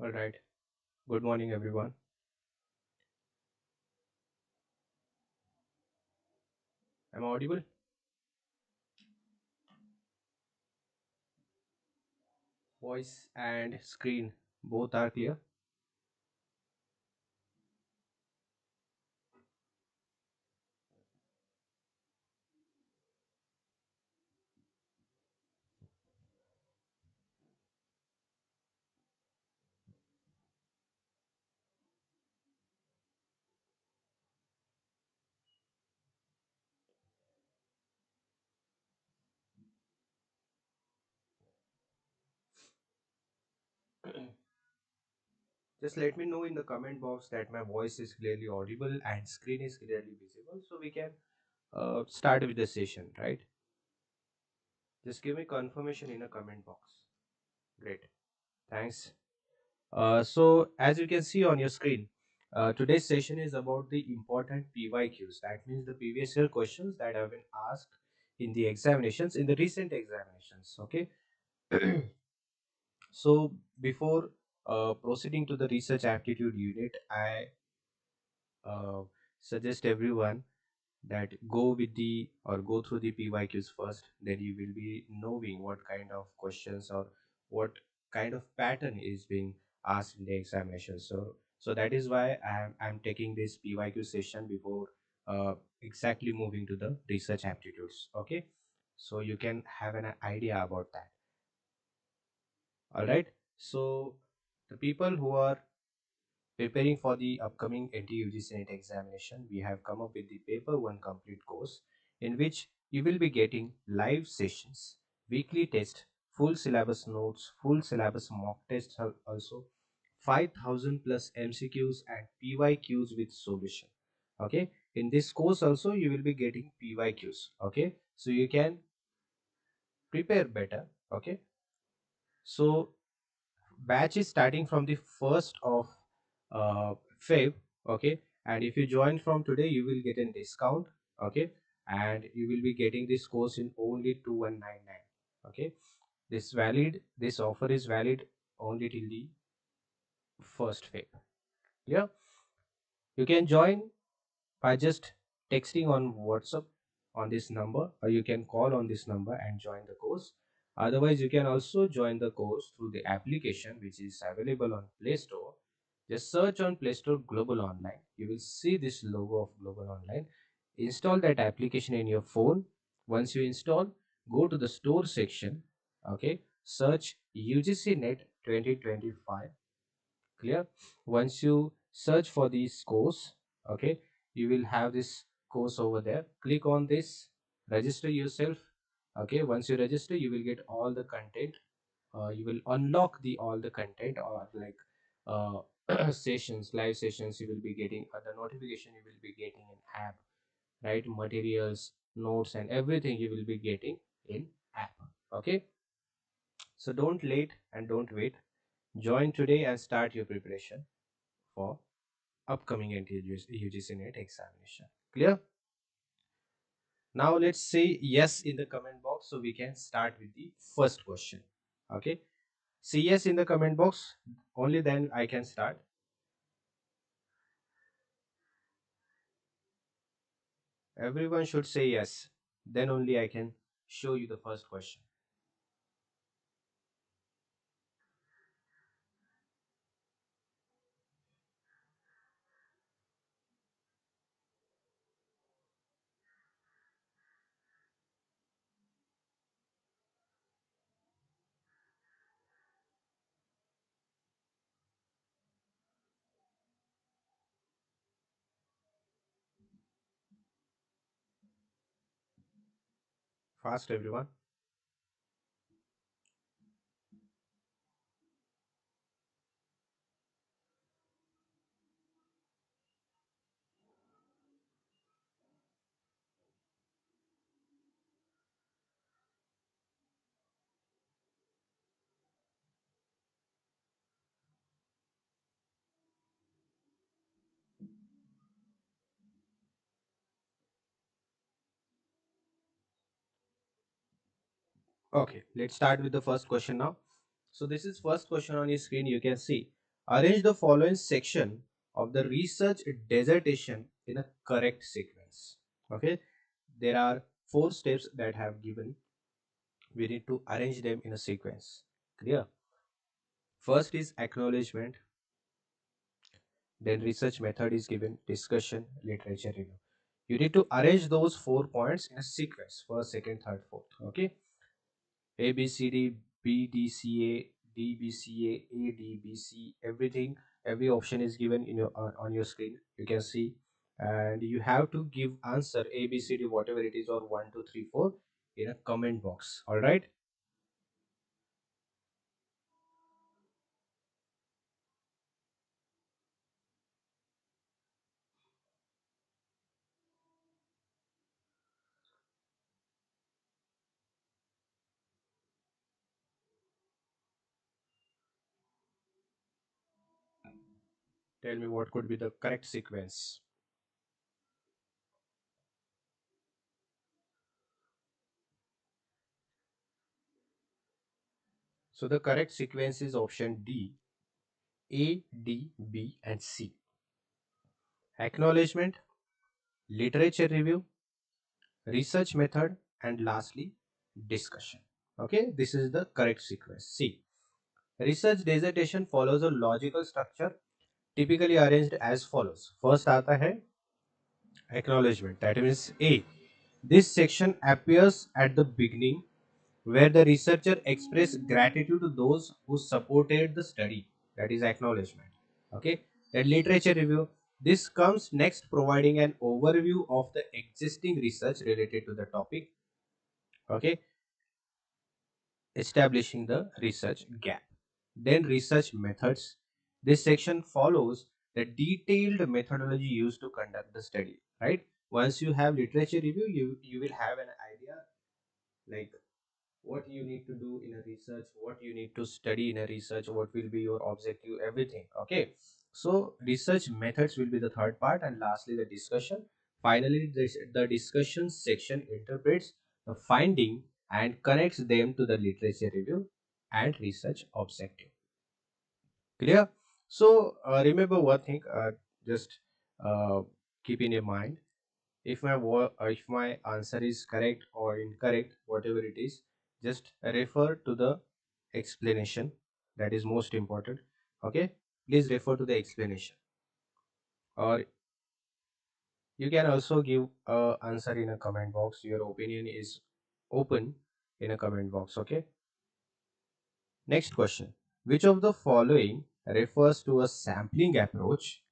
All right. Good morning, everyone. Am I audible? Voice and screen both are clear. Just let me know in the comment box that my voice is clearly audible and screen is clearly visible so we can start with the session, right? Just give me confirmation in a comment box. Great. Thanks. So as you can see on your screen, today's session is about the important PYQs. That means the previous year questions that have been asked in the examinations, in the recent examinations. Okay. So before proceeding to the research aptitude unit, I uh, suggest everyone that go with the or go through the PYQs first. Then you will be knowing what kind of questions or what kind of pattern is being asked in the examination. So that is why I'm taking this PYQ session before exactly moving to the research aptitudes. Okay, so you can have an idea about that. All right. So the people who are preparing for the upcoming NTA UGC NET examination, we have come up with the paper 1 complete course in which you will be getting live sessions, weekly test, full syllabus notes, full syllabus mock tests also, 5000 plus MCQs and PYQs with solution. Okay, in this course also you will be getting PYQs. Okay, so you can prepare better. Okay, so batch is starting from the 1st of Feb. Okay, and if you join from today you will get a discount. Okay, and you will be getting this course in only 2199. Okay, this offer is valid only till the 1st Feb. Yeah, you can join by just texting on WhatsApp on this number, or you can call on this number and join the course. Otherwise, you can also join the course through the application which is available on Play Store. Just search on Play Store Global Online. You will see this logo of Global Online. Install that application in your phone. Once you install, go to the store section. Okay, search UGC NET 2025. Clear? Once you search for these course, okay, you will have this course over there. Click on this, register yourself. Okay, once you register you will get all the content. You will unlock the all the content, or like sessions, live sessions you will be getting, the notification you will be getting in app, right? Materials, notes and everything you will be getting in app. Okay, so don't late and don't wait. Join today and start your preparation for upcoming NTA UGC NET examination. Clear? Now let's say yes in the comment box so we can start with the first question. Okay, say yes in the comment box, only then I can start. Everyone should say yes, then only I can show you the first question. Fast everyone. Okay, let's start with the first question now. So this is first question on your screen. You can see, arrange the following section of the research dissertation in a correct sequence. Okay, there are four steps that have given. We need to arrange them in a sequence. Clear? First is acknowledgement, then research method is given, discussion, literature review. You need to arrange those 4 points in a sequence: first, second, third, fourth. Okay, A B C D, B D C A, D B C A D B C. Everything, every option is given in your on your screen. You can see, and you have to give answer A B C D whatever it is, or 1 2 3 4 in a comment box. All right. Tell me what could be the correct sequence. So the correct sequence is option D: A, D, B, and C. Acknowledgement, literature review, research method, and lastly, discussion. Okay, this is the correct sequence. See, research dissertation follows a logical structure typically arranged as follows. First आता है acknowledgement, that means A. This section appears at the beginning where the researcher expressed gratitude to those who supported the study, that is acknowledgement. Okay, then literature review, this comes next, providing an overview of the existing research related to the topic. Okay, establishing the research gap. Then research methods, this section follows the detailed methodology used to conduct the study, right? Once you have literature review, you will have an idea, like what you need to do in a research, what you need to study in a research, what will be your objective, everything. Okay, so research methods will be the third part, and lastly the discussion. Finally, the discussion section interprets the finding and connects them to the literature review and research objective. Clear? So remember one thing, just uh, keep in your mind, if my answer is correct or incorrect, whatever it is, just refer to the explanation. That is most important. Okay, please refer to the explanation, or you can also give a answer in a comment box. Your opinion is open in a comment box. Okay, next question: which of the following refers to a sampling approach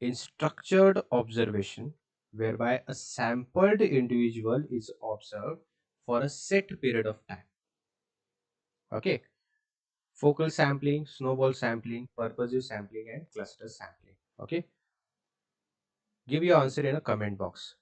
in structured observation, whereby a sampled individual is observed for a set period of time? Okay, focal sampling, snowball sampling, purposive sampling, and cluster sampling. Okay, give your answer in a comment box.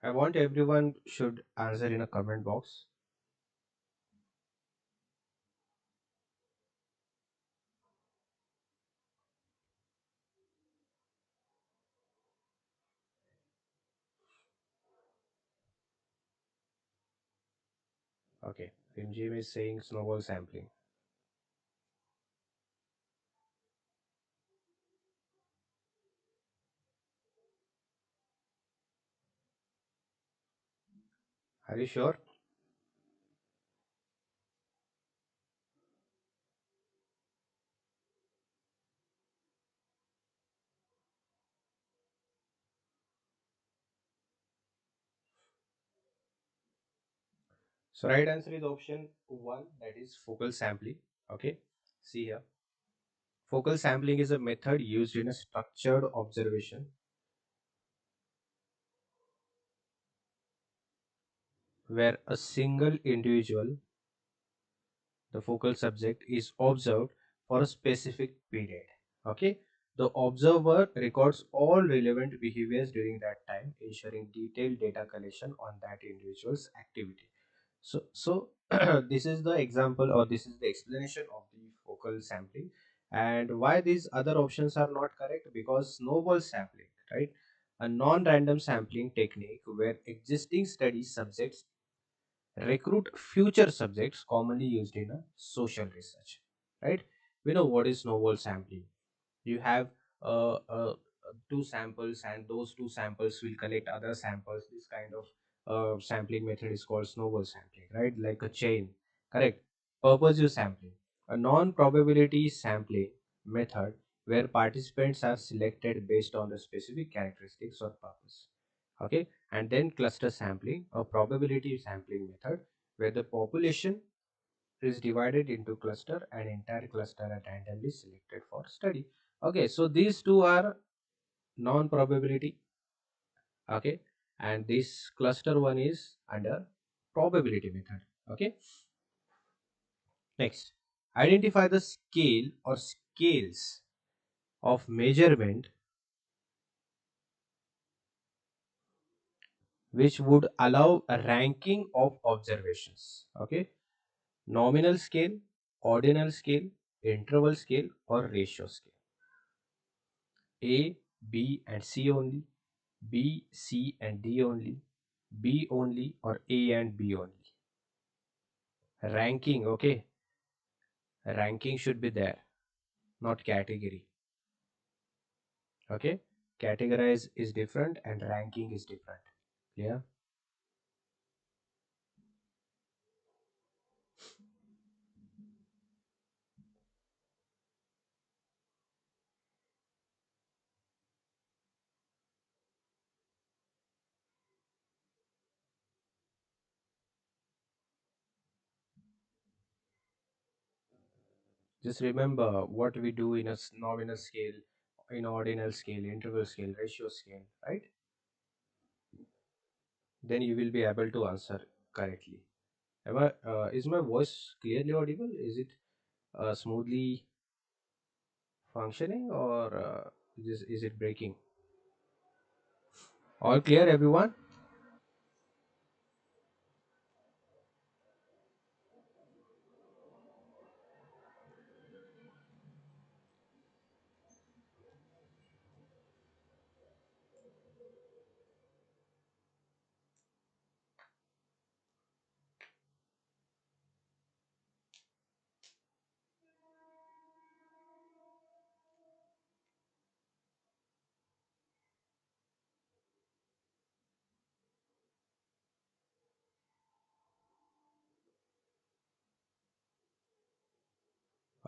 I want everyone should answer in a comment box. Okay, Rimjim is saying snowball sampling. Are you sure? So right answer is option 1, that is focal sampling. Okay, see here. Focal sampling is a method used in a structured observation where a single individual, the focal subject, is observed for a specific period. Okay, The observer records all relevant behaviors during that time, ensuring detailed data collection on that individual's activity. So this is the example, or this is the explanation of the focal sampling. And why these other options are not correct? Because snowball sampling, right? A non-random sampling technique where existing study subjects recruit future subjects, commonly used in a social research, right? We know what is snowball sampling. You have two samples, and those two samples will collect other samples. This kind of sampling method is called snowball sampling, right? Like a chain, correct? Purposive sampling, a non-probability sampling method where participants are selected based on the specific characteristics or purpose. Okay. And then cluster sampling, a probability sampling method where the population is divided into cluster and entire cluster are randomly selected for study. Okay, so these two are non-probability. Okay, and this cluster one is under probability method. Okay, next, identify the scale or scales of measurement which would allow a ranking of observations. Okay, nominal scale, ordinal scale, interval scale, or ratio scale. A, B, and C only, B, C, and D only, B only, or A and B only. Ranking, okay. Ranking should be there, not category. Okay. Categorize is different and ranking is different. Yeah. Just remember what we do in a nominal scale, in ordinal scale, interval scale, ratio scale, right? Then you will be able to answer correctly. Is my voice clearly audible? Is it smoothly functioning, or is it breaking? All clear, everyone?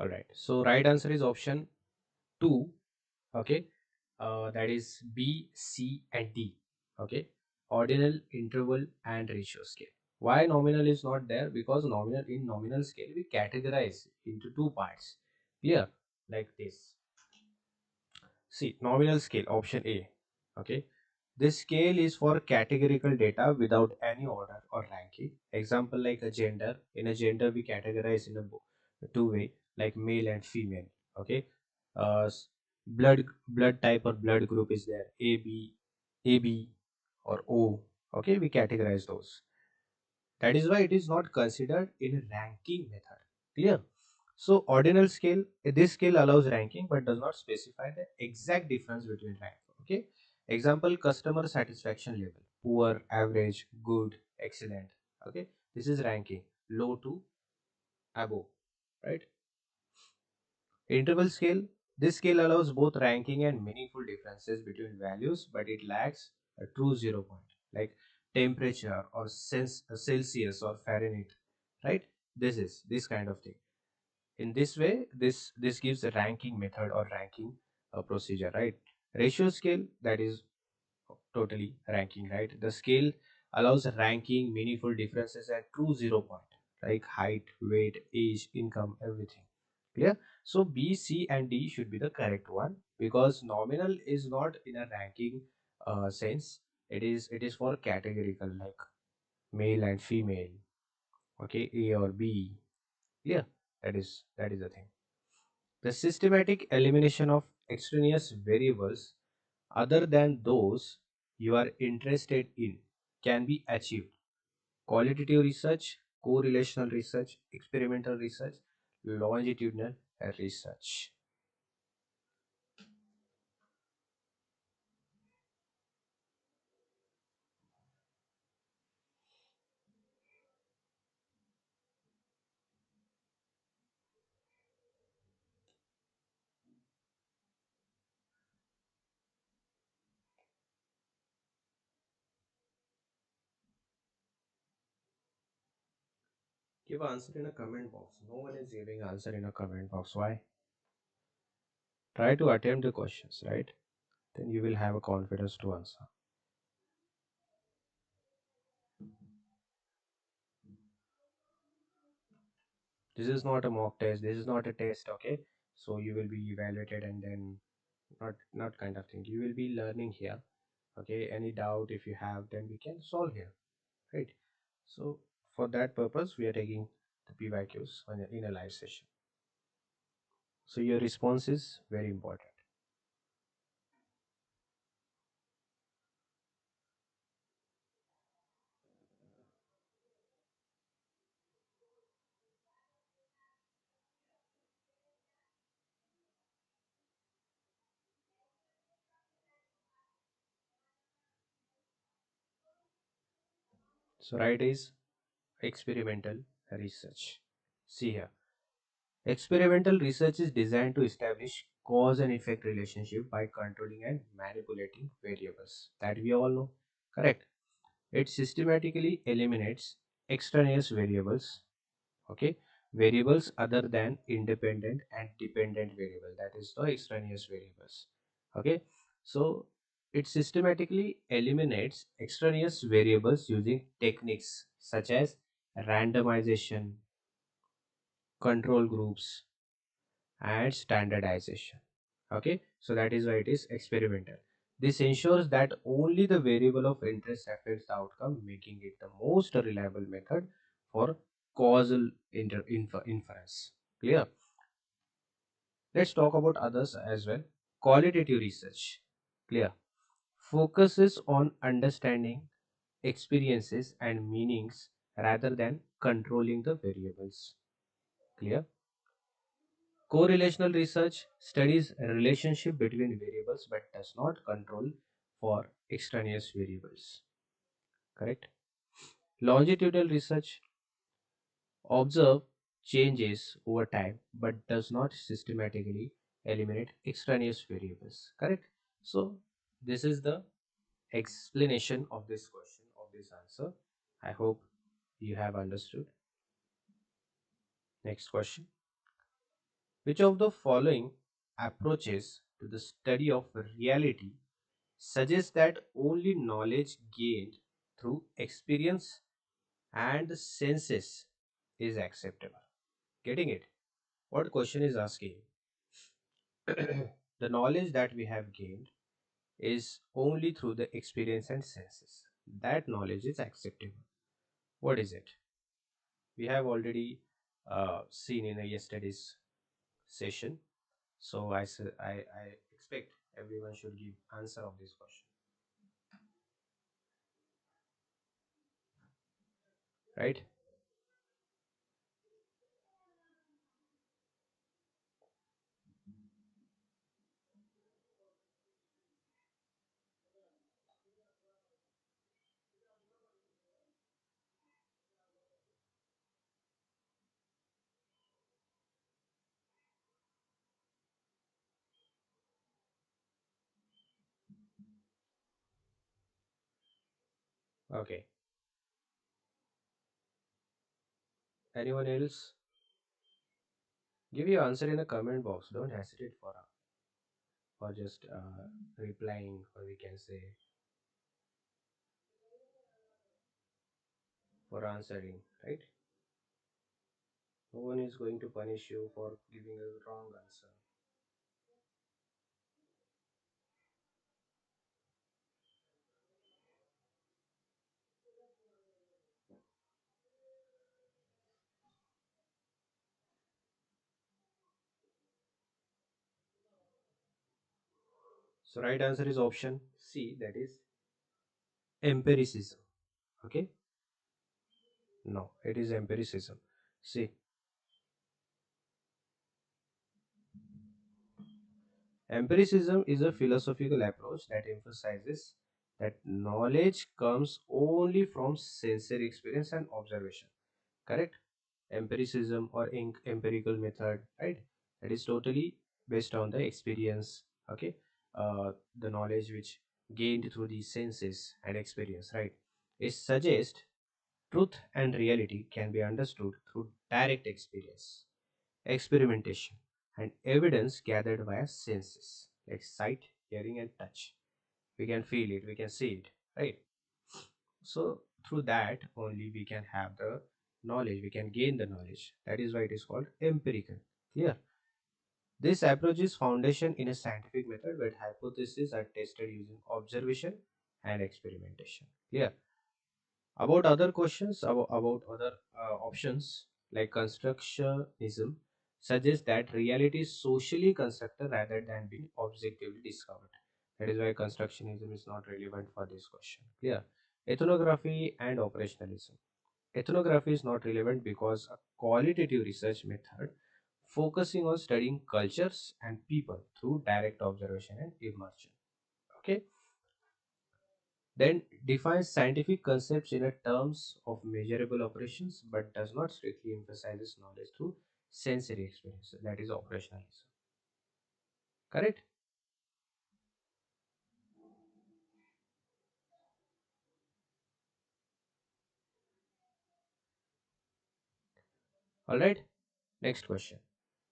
All right. So right answer is option 2. Okay. That is B, C, and D. Okay. Ordinal, interval, and ratio scale. Why nominal is not there? Because nominal scale we categorize into two parts. Clear? Like this. See, nominal scale, option A. Okay. This scale is for categorical data without any order or ranking. Example like a gender. In a gender, we categorize in a two way, like male and female. Okay. Blood type or blood group is there. AB, or O. Okay, we categorize those. That is why it is not considered in a ranking method. Clear? So ordinal scale, this scale allows ranking but does not specify the exact difference between rank. Okay. Example, customer satisfaction level: poor, average, good, excellent. Okay. This is ranking, low to above, right? Interval scale, this scale allows both ranking and meaningful differences between values, but it lacks a true 0 point, like temperature or Celsius or Fahrenheit, right? This is this kind of thing. In this way, this gives a ranking method or ranking procedure, right? Ratio scale, that is totally ranking, right? The scale allows ranking meaningful differences at true 0 point, like height, weight, age, income, everything. Clear? So B, C, and D should be the correct one, because nominal is not in a ranking sense. It is for categorical, like male and female. Okay, A or B. Yeah, that is the thing. The systematic elimination of extraneous variables other than those you are interested in can be achieved. Qualitative research, correlational research, experimental research, longitudinal research. Give answer in a comment box. No one is giving answer in a comment box. Why? Try to attempt the questions, right? Then you will have a confidence to answer. This is not a mock test. This is not a test, okay? So you will be evaluated and then not kind of thing. You will be learning here, okay? Any doubt if you have, then we can solve here, right? So for that purpose, we are taking the PYQs in a live session. So your response is very important. So right is experimental research. See here. Experimental research is designed to establish cause and effect relationship by controlling and manipulating variables. That we all know. Correct. It systematically eliminates extraneous variables, okay, variables other than independent and dependent variable, that is the extraneous variables, okay. So it systematically eliminates extraneous variables using techniques such as randomization, control groups, and standardization, okay. So that is why it is experimental. This ensures that only the variable of interest affects the outcome, making it the most reliable method for causal inference. Clear? Let's talk about others as well. Qualitative research. Clear? Focuses on understanding experiences and meanings rather than controlling the variables. Clear? Correlational research studies a relationship between variables but does not control for extraneous variables. Correct? Longitudinal research observe changes over time but does not systematically eliminate extraneous variables. Correct? So this is the explanation of this question, of this answer. I hope you have understood. Next question. Which of the following approaches to the study of reality suggests that only knowledge gained through experience and the senses is acceptable? Getting it? What question is asking? The knowledge that we have gained is only through the experience and senses. That knowledge is acceptable. What is it? We have already seen in a yesterday's session. So I expect everyone should give answer of this question, right? Okay. Anyone else? Give your answer in the comment box. Don't hesitate for just replying, or we can say for answering, right? No one is going to punish you for giving a wrong answer. So right answer is option C, that is empiricism. Okay, no, it is empiricism. See, empiricism is a philosophical approach that emphasizes that knowledge comes only from sensory experience and observation. Correct? Empiricism or empirical method, right? That is totally based on the experience. Okay, the knowledge which gained through the senses and experience, right? It suggests truth and reality can be understood through direct experience, experimentation, and evidence gathered via senses like sight, hearing, and touch. We can feel it, we can see it, right? So, through that only we can have the knowledge, we can gain the knowledge. That is why it is called empirical. Clear? This approach is foundation in a scientific method where hypotheses are tested using observation and experimentation. Clear? About other questions, about other options like constructionism suggests that reality is socially constructed rather than being objectively discovered. That is why constructionism is not relevant for this question. Clear? Ethnography and operationalism. Ethnography is not relevant because a qualitative research method focusing on studying cultures and people through direct observation and immersion. Okay, then defines scientific concepts in a terms of measurable operations but does not strictly emphasizes knowledge through sensory experience. That is operationalism. Correct? All right. Next question.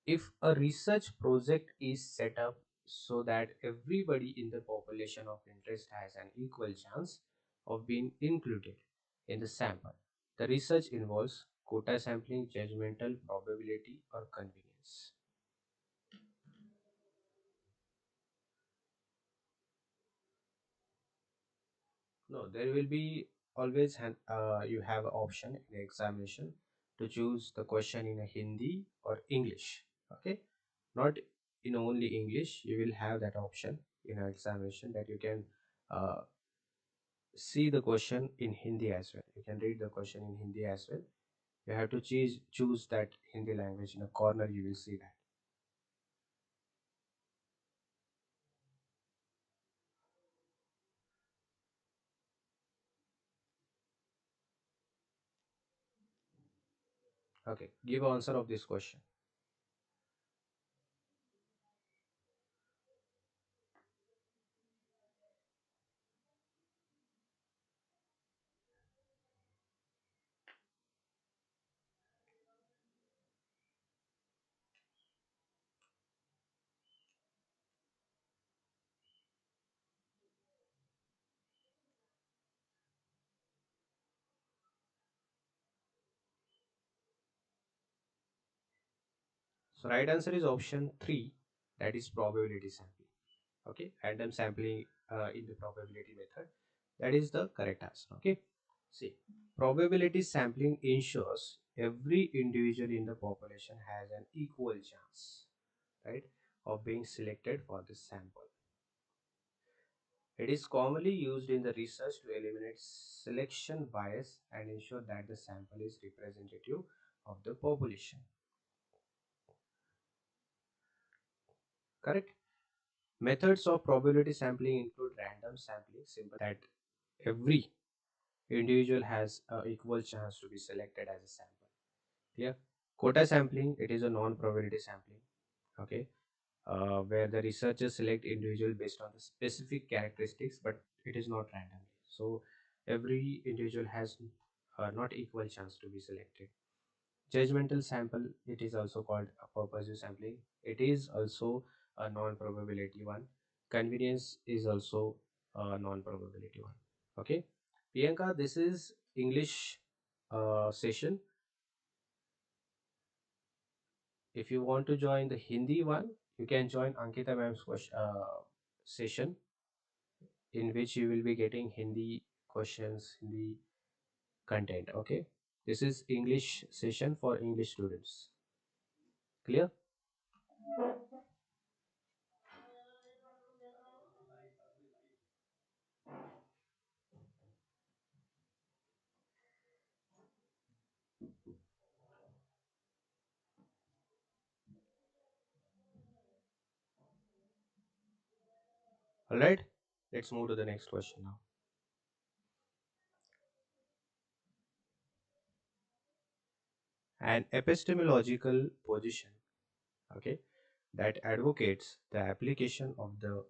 If a research project is set up so that everybody in the population of interest has an equal chance of being included in the sample, the research involves quota sampling, judgmental probability, or convenience. No, there will be always you have an option in the examination to choose the question in a Hindi or English. Okay, not in only English. You will have that option in an examination that you can uh, see the question in Hindi as well. You can read the question in Hindi as well. You have to choose that Hindi language in a corner. You will see that. Okay, give answer of this question. So right answer is option 3, that is probability sampling. Okay, random sampling in the probability method, that is the correct answer. Okay, see, probability sampling ensures every individual in the population has an equal chance, right, of being selected for the sample. It is commonly used in the research to eliminate selection bias and ensure that the sample is representative of the population. Correct. Methods of probability sampling include random sampling, simple that every individual has an equal chance to be selected as a sample. Clear? Quota sampling, it is a non-probability sampling. Okay, where the researchers select individual based on the specific characteristics, but it is not randomly. So every individual has not equal chance to be selected. Judgmental sample, it is also called a purposive sampling. It is also a non-probability one. Convenience is also a non-probability one. Okay, Priyanka, this is English session. If you want to join the Hindi one, you can join Ankita ma'am's session, in which you will be getting Hindi questions, Hindi content. Okay, this is English session for English students. Clear? Alright, let's move to the next question now. An epistemological position, okay, that advocates the application of the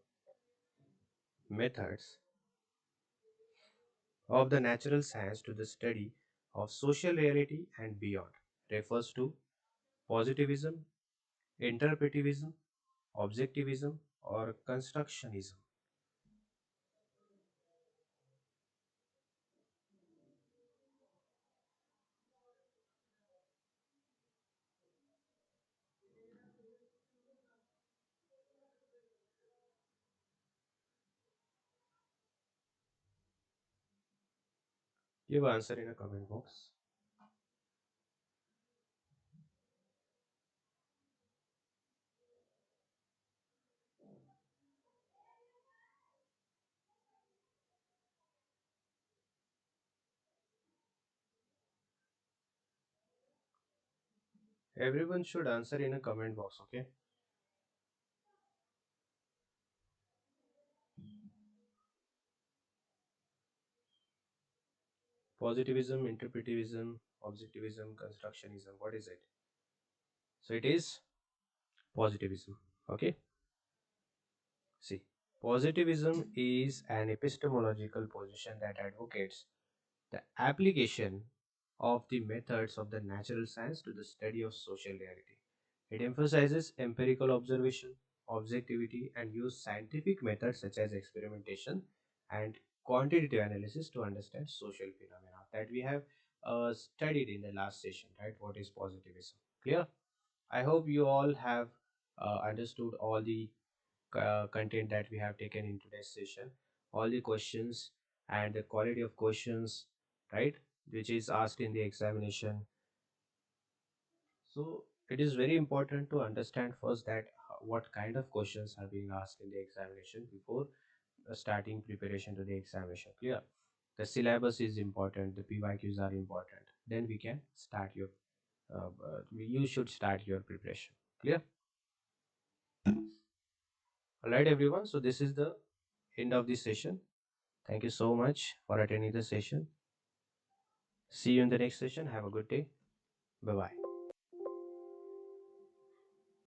methods of the natural science to the study of social reality and beyond refers to positivism, interpretivism, objectivism, or constructionism. Give answer in a comment box. Everyone should answer in a comment box, okay? Positivism, interpretivism, objectivism, constructionism. What is it? So it is positivism. Okay. See, positivism is an epistemological position that advocates the application of the methods of the natural science to the study of social reality. It emphasizes empirical observation, objectivity, and use scientific methods such as experimentation and quantitative analysis to understand social phenomena that we have studied in the last session, right? What is positivism? Clear? I hope you all have understood all the content that we have taken in today's session, all the questions and the quality of questions, right, which is asked in the examination. So it is very important to understand first that what kind of questions are being asked in the examination before starting preparation to the examination. Clear? The syllabus is important, the PYQs are important, then we can start your you should start your preparation. Clear? All right, everyone, so this is the end of the session. Thank you so much for attending the session. See you in the next session. Have a good day. Bye bye.